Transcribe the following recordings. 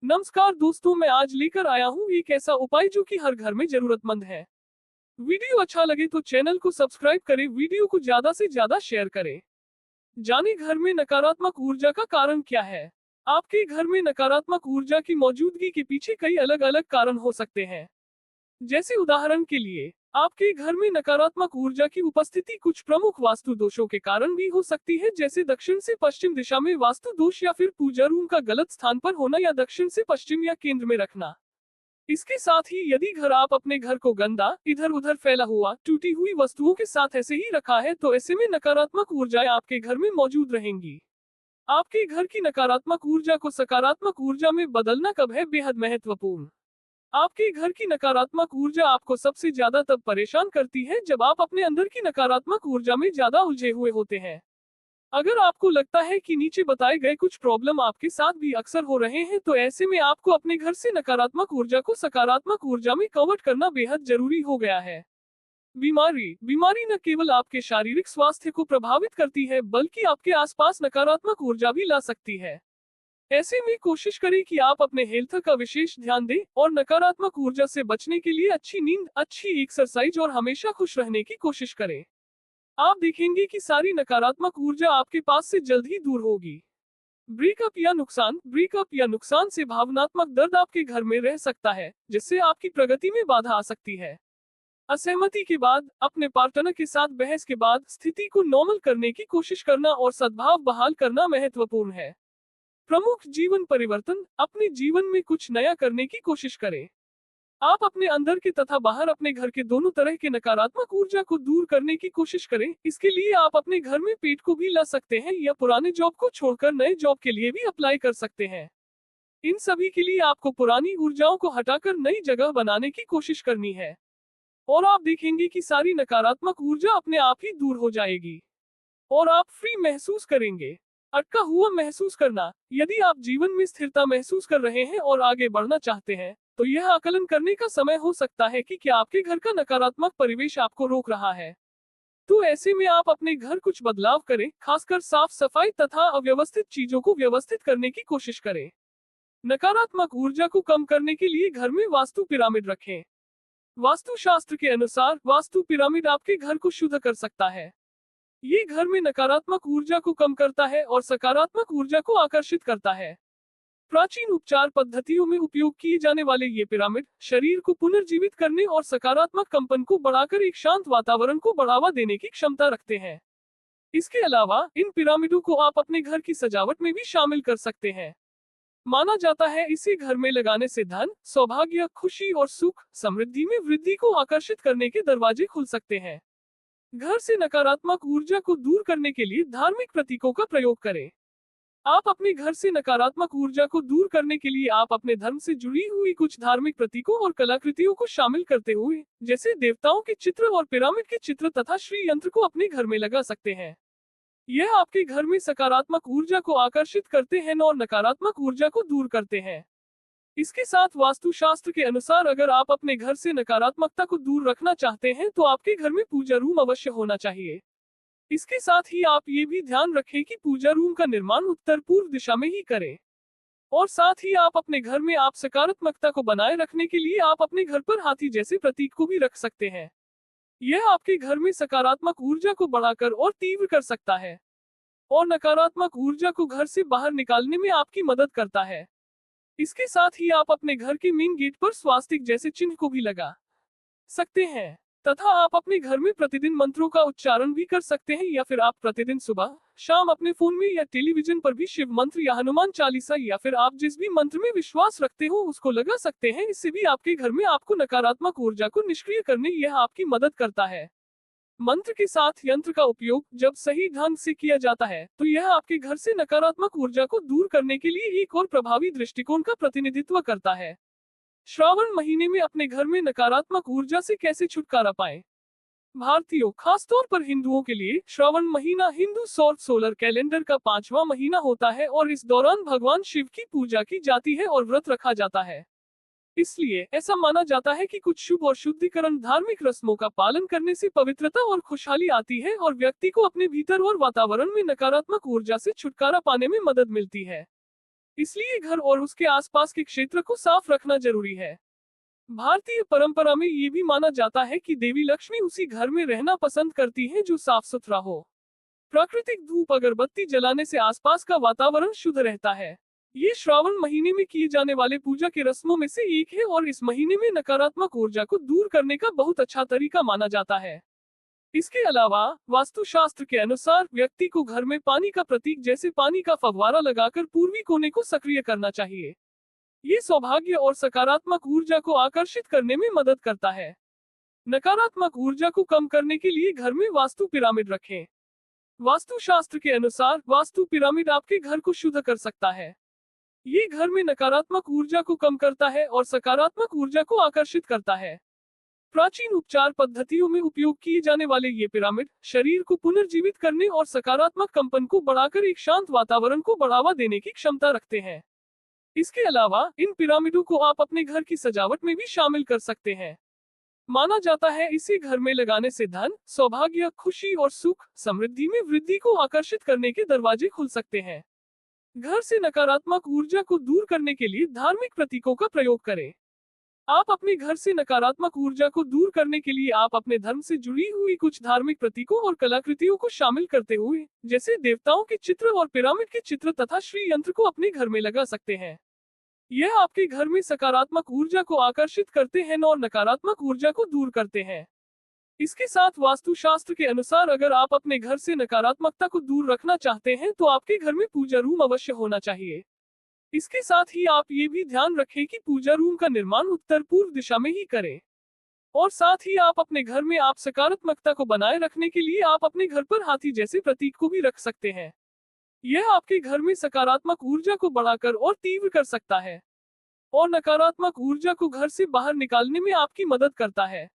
नमस्कार दोस्तों, मैं आज लेकर आया हूँ एक ऐसा उपाय जो कि हर घर में जरूरतमंद है। वीडियो अच्छा लगे तो चैनल को सब्सक्राइब करें, वीडियो को ज्यादा से ज्यादा शेयर करें। जाने घर में नकारात्मक ऊर्जा का कारण क्या है। आपके घर में नकारात्मक ऊर्जा की मौजूदगी के पीछे कई अलग अलग कारण हो सकते हैं। जैसे उदाहरण के लिए, आपके घर में नकारात्मक ऊर्जा की उपस्थिति कुछ प्रमुख वास्तु दोषों के कारण भी हो सकती है, जैसे दक्षिण से पश्चिम दिशा में वास्तु दोष या फिर पूजा रूम का गलत स्थान पर होना या दक्षिण से पश्चिम या केंद्र में रखना। इसके साथ ही यदि आप अपने घर को गंदा, इधर उधर फैला हुआ, टूटी हुई वस्तुओं के साथ ऐसे ही रखा है तो ऐसे में नकारात्मक ऊर्जाएं आपके घर में मौजूद रहेंगी। आपके घर की नकारात्मक ऊर्जा को सकारात्मक ऊर्जा में बदलना कब है बेहद महत्वपूर्ण। आपके घर की नकारात्मक ऊर्जा आपको सबसे ज्यादा तब परेशान करती है जब आप अपने अंदर की नकारात्मक ऊर्जा में ज्यादा उलझे हुए होते हैं। अगर आपको लगता है कि नीचे बताए गए कुछ प्रॉब्लम आपके साथ भी अक्सर हो रहे हैं तो ऐसे में आपको अपने घर से नकारात्मक ऊर्जा को सकारात्मक ऊर्जा में कन्वर्ट करना बेहद जरूरी हो गया है। बीमारी बीमारी न केवल आपके शारीरिक स्वास्थ्य को प्रभावित करती है बल्कि आपके आसपास नकारात्मक ऊर्जा भी ला सकती है। ऐसे में कोशिश करें कि आप अपने हेल्थ का विशेष ध्यान दें और नकारात्मक ऊर्जा से बचने के लिए अच्छी नींद, अच्छी एक्सरसाइज और हमेशा खुश रहने की कोशिश करें। आप देखेंगे कि सारी नकारात्मक ऊर्जा आपके पास से जल्द ही दूर होगी। ब्रेकअप या नुकसान से भावनात्मक दर्द आपके घर में रह सकता है, जिससे आपकी प्रगति में बाधा आ सकती है। असहमति के बाद, अपने पार्टनर के साथ बहस के बाद स्थिति को नॉर्मल करने की कोशिश करना और सद्भाव बहाल करना महत्वपूर्ण है। प्रमुख जीवन परिवर्तन, अपने जीवन में कुछ नया करने की कोशिश करें। आप अपने अंदर के तथा बाहर अपने घर के दोनों तरह के नकारात्मक ऊर्जा को दूर करने की कोशिश करें। इसके लिए आप अपने घर में पेट को भी ला सकते हैं या पुराने जॉब को छोड़कर नए जॉब के लिए भी अप्लाई कर सकते हैं। इन सभी के लिए आपको पुरानी ऊर्जाओं को हटाकर नई जगह बनाने की कोशिश करनी है और आप देखेंगे कि सारी नकारात्मक ऊर्जा अपने आप ही दूर हो जाएगी और आप फ्री महसूस करेंगे। अटका हुआ महसूस करना, यदि आप जीवन में स्थिरता महसूस कर रहे हैं और आगे बढ़ना चाहते हैं तो यह आकलन करने का समय हो सकता है कि क्या आपके घर का नकारात्मक परिवेश आपको रोक रहा है। तो ऐसे में आप अपने घर कुछ बदलाव करें, खासकर साफ सफाई तथा अव्यवस्थित चीजों को व्यवस्थित करने की कोशिश करें। नकारात्मक ऊर्जा को कम करने के लिए घर में वास्तु पिरामिड रखें। वास्तुशास्त्र के अनुसार वास्तु पिरामिड आपके घर को शुद्ध कर सकता है। ये घर में नकारात्मक ऊर्जा को कम करता है और सकारात्मक ऊर्जा को आकर्षित करता है। प्राचीन उपचार पद्धतियों में उपयोग किए जाने वाले ये पिरामिड शरीर को पुनर्जीवित करने और सकारात्मक कंपन को बढ़ाकर एक शांत वातावरण को बढ़ावा देने की क्षमता रखते हैं। इसके अलावा इन पिरामिडों को आप अपने घर की सजावट में भी शामिल कर सकते हैं। माना जाता है इसे घर में लगाने से धन, सौभाग्य, खुशी और सुख, समृद्धि में वृद्धि को आकर्षित करने के दरवाजे खुल सकते हैं। घर से नकारात्मक ऊर्जा को दूर करने के लिए धार्मिक प्रतीकों का प्रयोग करें। आप अपने घर से नकारात्मक ऊर्जा को दूर करने के लिए आप अपने धर्म से जुड़ी हुई कुछ धार्मिक प्रतीकों और कलाकृतियों को शामिल करते हुए, जैसे देवताओं के चित्र और पिरामिड के चित्र तथा श्री यंत्र को अपने घर में लगा सकते हैं। यह आपके घर में सकारात्मक ऊर्जा को आकर्षित करते हैं और नकारात्मक ऊर्जा को दूर करते हैं। इसके साथ वास्तुशास्त्र के अनुसार अगर आप अपने घर से नकारात्मकता को दूर रखना चाहते हैं तो आपके घर में पूजा रूम अवश्य होना चाहिए। इसके साथ ही आप ये भी ध्यान रखें कि पूजा रूम का निर्माण उत्तर पूर्व दिशा में ही करें। और साथ ही आप अपने घर में आप सकारात्मकता को बनाए रखने के लिए आप अपने घर पर हाथी जैसे प्रतीक को भी रख सकते हैं। यह आपके घर में सकारात्मक ऊर्जा को बढ़ाकर और तीव्र कर सकता है और नकारात्मक ऊर्जा को घर से बाहर निकालने में आपकी मदद करता है। इसके साथ ही आप अपने घर के मेन गेट पर स्वास्तिक जैसे चिन्ह को भी लगा सकते हैं तथा आप अपने घर में प्रतिदिन मंत्रों का उच्चारण भी कर सकते हैं या फिर आप प्रतिदिन सुबह शाम अपने फोन में या टेलीविजन पर भी शिव मंत्र या हनुमान चालीसा या फिर आप जिस भी मंत्र में विश्वास रखते हो उसको लगा सकते हैं। इससे भी आपके घर में आपको नकारात्मक ऊर्जा को निष्क्रिय करने यह आपकी मदद करता है। मंत्र के साथ यंत्र का उपयोग जब सही ढंग से किया जाता है तो यह आपके घर से नकारात्मक ऊर्जा को दूर करने के लिए एक और प्रभावी दृष्टिकोण का प्रतिनिधित्व करता है। श्रावण महीने में अपने घर में नकारात्मक ऊर्जा से कैसे छुटकारा पाएं? भारतीयों, खासतौर पर हिंदुओं के लिए श्रावण महीना हिंदू सौर सोलर कैलेंडर का 5वां महीना होता है और इस दौरान भगवान शिव की पूजा की जाती है और व्रत रखा जाता है। इसलिए ऐसा माना जाता है कि कुछ शुभ और शुद्धिकरण धार्मिक रस्मों का पालन करने से पवित्रता और खुशहाली आती है और व्यक्ति को अपने भीतर और वातावरण में नकारात्मक ऊर्जा से छुटकारा पाने में मदद मिलती है। इसलिए घर और उसके आसपास के क्षेत्र को साफ रखना जरूरी है। भारतीय परंपरा में ये भी माना जाता है कि देवी लक्ष्मी उसी घर में रहना पसंद करती हैं जो साफ सुथरा हो। प्राकृतिक धूप अगरबत्ती जलाने से आसपास का वातावरण शुद्ध रहता है। ये श्रावण महीने में किए जाने वाले पूजा के रस्मों में से एक है और इस महीने में नकारात्मक ऊर्जा को दूर करने का बहुत अच्छा तरीका माना जाता है। इसके अलावा वास्तुशास्त्र के अनुसार व्यक्ति को घर में पानी का प्रतीक जैसे पानी का फव्वारा लगाकर पूर्वी कोने को सक्रिय करना चाहिए। ये सौभाग्य और सकारात्मक ऊर्जा को आकर्षित करने में मदद करता है। नकारात्मक ऊर्जा को कम करने के लिए घर में वास्तु पिरामिड रखें। वास्तुशास्त्र के अनुसार वास्तु पिरामिड आपके घर को शुद्ध कर सकता है। ये घर में नकारात्मक ऊर्जा को कम करता है और सकारात्मक ऊर्जा को आकर्षित करता है। प्राचीन उपचार पद्धतियों में उपयोग किए जाने वाले ये पिरामिड शरीर को पुनर्जीवित करने और सकारात्मक कंपन को बढ़ाकर एक शांत वातावरण को बढ़ावा देने की क्षमता रखते हैं। इसके अलावा इन पिरामिडों को आप अपने घर की सजावट में भी शामिल कर सकते हैं। माना जाता है इसे घर में लगाने से धन, सौभाग्य, खुशी और सुख, समृद्धि में वृद्धि को आकर्षित करने के दरवाजे खुल सकते हैं। घर से नकारात्मक ऊर्जा को दूर करने के लिए धार्मिक प्रतीकों का प्रयोग करें। आप अपने घर से नकारात्मक ऊर्जा को दूर करने के लिए आप अपने धर्म से जुड़ी हुई कुछ धार्मिक प्रतीकों और कलाकृतियों को शामिल करते हुए, जैसे देवताओं के चित्र और पिरामिड के चित्र तथा श्री यंत्र को अपने घर में लगा सकते हैं। यह आपके घर में सकारात्मक ऊर्जा को आकर्षित करते हैं और नकारात्मक ऊर्जा को दूर करते हैं। इसके साथ वास्तुशास्त्र के अनुसार अगर आप अपने घर से नकारात्मकता को दूर रखना चाहते हैं तो आपके घर में पूजा रूम अवश्य होना चाहिए। इसके साथ ही आप ये भी ध्यान रखें कि पूजा रूम का निर्माण उत्तर पूर्व दिशा में ही करें। और साथ ही आप अपने घर में आप सकारात्मकता को बनाए रखने के लिए आप अपने घर पर हाथी जैसे प्रतीक को भी रख सकते हैं। यह आपके घर में सकारात्मक ऊर्जा को बढ़ाकर और तीव्र कर सकता है और नकारात्मक ऊर्जा को घर से बाहर निकालने में आपकी मदद करता है।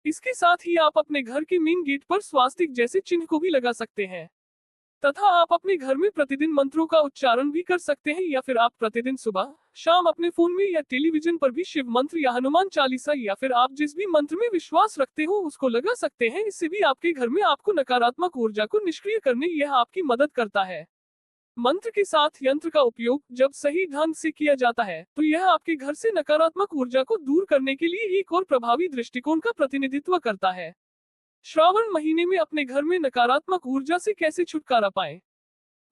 इसके साथ ही आप अपने घर के मेन गेट पर स्वास्तिक जैसे चिन्ह को भी लगा सकते हैं तथा आप अपने घर में प्रतिदिन मंत्रों का उच्चारण भी कर सकते हैं या फिर आप प्रतिदिन सुबह शाम अपने फोन में या टेलीविजन पर भी शिव मंत्र या हनुमान चालीसा या फिर आप जिस भी मंत्र में विश्वास रखते हो उसको लगा सकते हैं। इससे भी आपके घर में आपको नकारात्मक ऊर्जा को निष्क्रिय करने यह आपकी मदद करता है। मंत्र के साथ यंत्र का उपयोग जब सही ढंग से किया जाता है तो यह आपके घर से नकारात्मक ऊर्जा को दूर करने के लिए एक और प्रभावी दृष्टिकोण का प्रतिनिधित्व करता है। श्रावण महीने में अपने घर में नकारात्मक ऊर्जा से कैसे छुटकारा पाएं?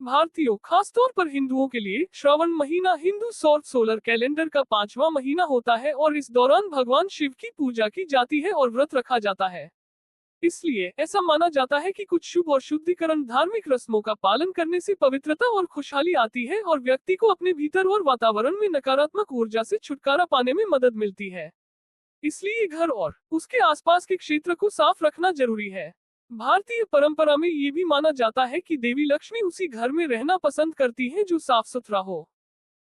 भारतीयों, खासतौर पर हिंदुओं के लिए श्रावण महीना हिंदू सौर सोलर कैलेंडर का 5वां महीना होता है और इस दौरान भगवान शिव की पूजा की जाती है और व्रत रखा जाता है। इसलिए ऐसा माना जाता है कि कुछ शुभ और शुद्धिकरण धार्मिक रस्मों का पालन करने से पवित्रता और खुशहाली आती है और व्यक्ति को अपने भीतर और वातावरण में नकारात्मक ऊर्जा से छुटकारा पाने में मदद मिलती है। इसलिए घर और उसके आसपास के क्षेत्र को साफ रखना जरूरी है। भारतीय परंपरा में ये भी माना जाता है कि देवी लक्ष्मी उसी घर में रहना पसंद करती हैं जो साफ सुथरा हो।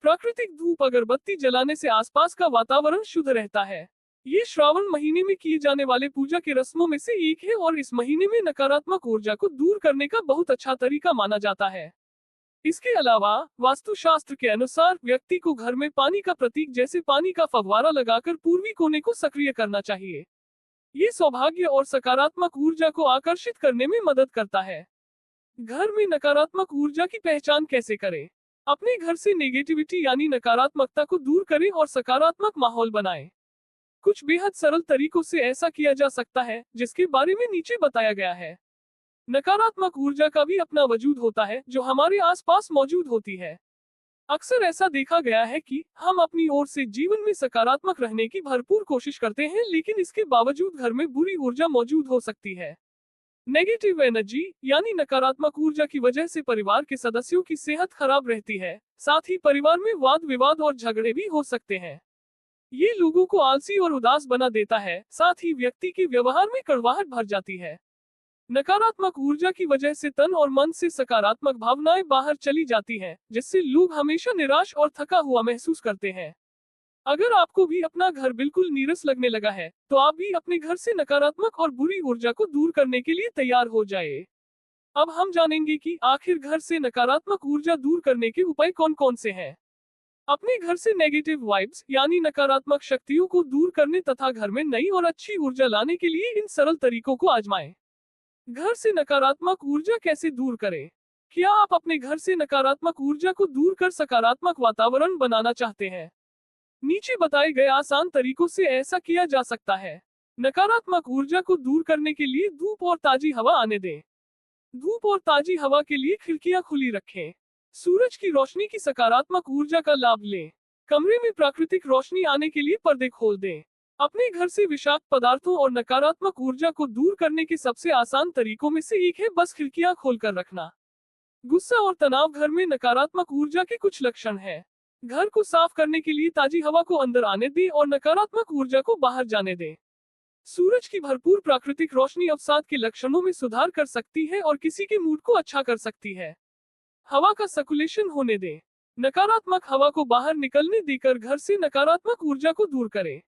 प्राकृतिक धूप अगरबत्ती जलाने से आसपास का वातावरण शुद्ध रहता है। ये श्रावण महीने में किए जाने वाले पूजा के रस्मों में से एक है और इस महीने में नकारात्मक ऊर्जा को दूर करने का बहुत अच्छा तरीका माना जाता है। इसके अलावा वास्तुशास्त्र के अनुसार व्यक्ति को घर में पानी का प्रतीक जैसे पानी का फव्वारा लगाकर पूर्वी कोने को सक्रिय करना चाहिए। ये सौभाग्य और सकारात्मक ऊर्जा को आकर्षित करने में मदद करता है। घर में नकारात्मक ऊर्जा की पहचान कैसे करें? अपने घर से नेगेटिविटी यानी नकारात्मकता को दूर करें और सकारात्मक माहौल बनाएं। कुछ बेहद सरल तरीकों से ऐसा किया जा सकता है जिसके बारे में नीचे बताया गया है। नकारात्मक ऊर्जा का भी अपना वजूद होता है जो हमारे आसपास मौजूद होती है। अक्सर ऐसा देखा गया है कि हम अपनी ओर से जीवन में सकारात्मक रहने की भरपूर कोशिश करते हैं, लेकिन इसके बावजूद घर में बुरी ऊर्जा मौजूद हो सकती है। नेगेटिव एनर्जी यानी नकारात्मक ऊर्जा की वजह से परिवार के सदस्यों की सेहत खराब रहती है। साथ ही परिवार में वाद विवाद और झगड़े भी हो सकते हैं। ये लोगों को आलसी और उदास बना देता है। साथ ही व्यक्ति के व्यवहार में कड़वाहट भर जाती है। नकारात्मक ऊर्जा की वजह से तन और मन से सकारात्मक भावनाएं बाहर चली जाती हैं, जिससे लोग हमेशा निराश और थका हुआ महसूस करते हैं। अगर आपको भी अपना घर बिल्कुल नीरस लगने लगा है, तो आप भी अपने घर से नकारात्मक और बुरी ऊर्जा को दूर करने के लिए तैयार हो जाए। अब हम जानेंगे कि आखिर घर से नकारात्मक ऊर्जा दूर करने के उपाय कौन कौन से हैं। अपने घर से नेगेटिव वाइब्स यानी नकारात्मक शक्तियों को दूर करने तथा घर में नई और अच्छी ऊर्जा लाने के लिए इन सरल तरीकों को आजमाएं। घर से नकारात्मक ऊर्जा कैसे दूर करें? क्या आप अपने घर से नकारात्मक ऊर्जा को दूर कर सकारात्मक वातावरण बनाना चाहते हैं? नीचे बताए गए आसान तरीकों से ऐसा किया जा सकता है। नकारात्मक ऊर्जा को दूर करने के लिए धूप और ताजी हवा आने दें। धूप और ताजी हवा के लिए खिड़कियां खुली रखें। सूरज की रोशनी की सकारात्मक ऊर्जा का लाभ लें। कमरे में प्राकृतिक रोशनी आने के लिए पर्दे खोल दें। अपने घर से विषाक्त पदार्थों और नकारात्मक ऊर्जा को दूर करने के सबसे आसान तरीकों में से एक है बस खिड़कियां खोलकर रखना। गुस्सा और तनाव घर में नकारात्मक ऊर्जा के कुछ लक्षण हैं। घर को साफ करने के लिए ताजी हवा को अंदर आने दें और नकारात्मक ऊर्जा को बाहर जाने दें। सूरज की भरपूर प्राकृतिक रोशनी अवसाद के लक्षणों में सुधार कर सकती है और किसी के मूड को अच्छा कर सकती है। हवा का सर्कुलेशन होने दें। नकारात्मक हवा को बाहर निकलने देकर घर से नकारात्मक ऊर्जा को दूर करें।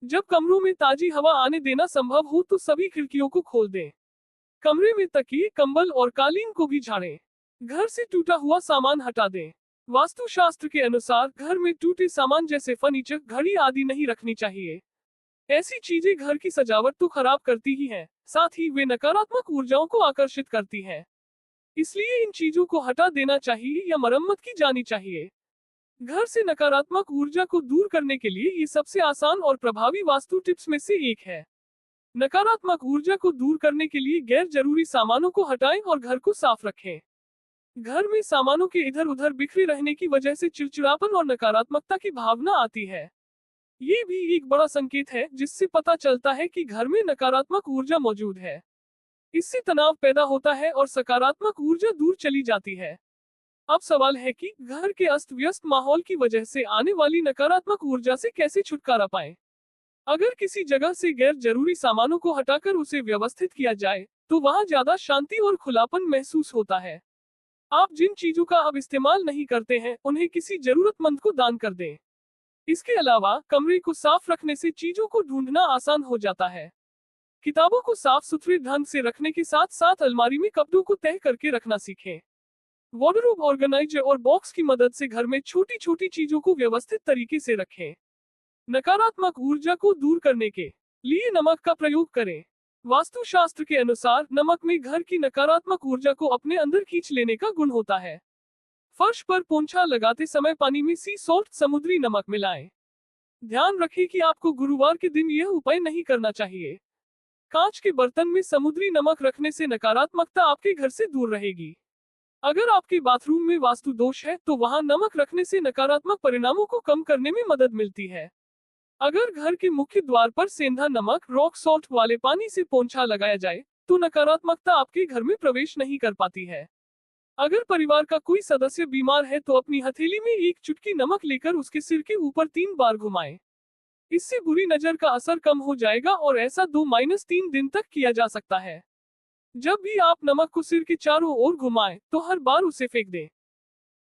जब कमरों में ताजी हवा आने देना संभव हो तो सभी खिड़कियों को खोल दें। कमरे में तकिए, कंबल और कालीन को भी झाड़ें। घर से टूटा हुआ सामान हटा दें। वास्तुशास्त्र के अनुसार घर में टूटे सामान जैसे फर्नीचर, घड़ी आदि नहीं रखनी चाहिए। ऐसी चीजें घर की सजावट तो खराब करती ही हैं, साथ ही वे नकारात्मक ऊर्जाओं को आकर्षित करती हैं। इसलिए इन चीजों को हटा देना चाहिए या मरम्मत की जानी चाहिए। घर से नकारात्मक ऊर्जा को दूर करने के लिए ये सबसे आसान और प्रभावी वास्तु टिप्स में से एक है। नकारात्मक ऊर्जा को दूर करने के लिए गैर जरूरी सामानों को हटाएं और घर को साफ रखें। घर में सामानों के इधर उधर बिखरे रहने की वजह से चिड़चिड़ापन और नकारात्मकता की भावना आती है। ये भी एक बड़ा संकेत है जिससे पता चलता है कि घर में नकारात्मक ऊर्जा मौजूद है। इससे तनाव पैदा होता है और सकारात्मक ऊर्जा दूर चली जाती है। अब सवाल है कि घर के अस्त व्यस्त माहौल की वजह से आने वाली नकारात्मक ऊर्जा से कैसे छुटकारा पाएं? अगर किसी जगह से गैर जरूरी सामानों को हटाकर उसे व्यवस्थित किया जाए तो वहां ज्यादा शांति और खुलापन महसूस होता है। आप जिन चीजों का अब इस्तेमाल नहीं करते हैं उन्हें किसी जरूरतमंद को दान कर दें। इसके अलावा कमरे को साफ रखने से चीजों को ढूंढना आसान हो जाता है। किताबों को साफ सुथरे ढंग से रखने के साथ साथ अलमारी में कपड़ों को तह करके रखना सीखें। वार्डरोब ऑर्गेनाइजर और बॉक्स की मदद से घर में छोटी छोटी चीजों को व्यवस्थित तरीके से रखें। नकारात्मक ऊर्जा को दूर करने के लिए नमक का प्रयोग करें। वास्तुशास्त्र के अनुसार नमक में घर की नकारात्मक ऊर्जा को अपने अंदर खींच लेने का गुण होता है। फर्श पर पोंछा लगाते समय पानी में सी सॉल्ट समुद्री नमक मिलाएं। ध्यान रखें कि आपको गुरुवार के दिन यह उपाय नहीं करना चाहिए। कांच के बर्तन में समुद्री नमक रखने से नकारात्मकता आपके घर से दूर रहेगी। अगर आपके बाथरूम में वास्तु दोष है तो वहां नमक रखने से नकारात्मक परिणामों को कम करने में मदद मिलती है। अगर घर के मुख्य द्वार पर सेंधा नमक रॉक सॉल्ट वाले पानी से पोंछा लगाया जाए तो नकारात्मकता आपके घर में प्रवेश नहीं कर पाती है। अगर परिवार का कोई सदस्य बीमार है तो अपनी हथेली में एक चुटकी नमक लेकर उसके सिर के ऊपर 3 बार घुमाएं। इससे बुरी नजर का असर कम हो जाएगा और ऐसा 2-3 दिन तक किया जा सकता है। जब भी आप नमक को सिर के चारों ओर घुमाएं तो हर बार उसे फेंक दें।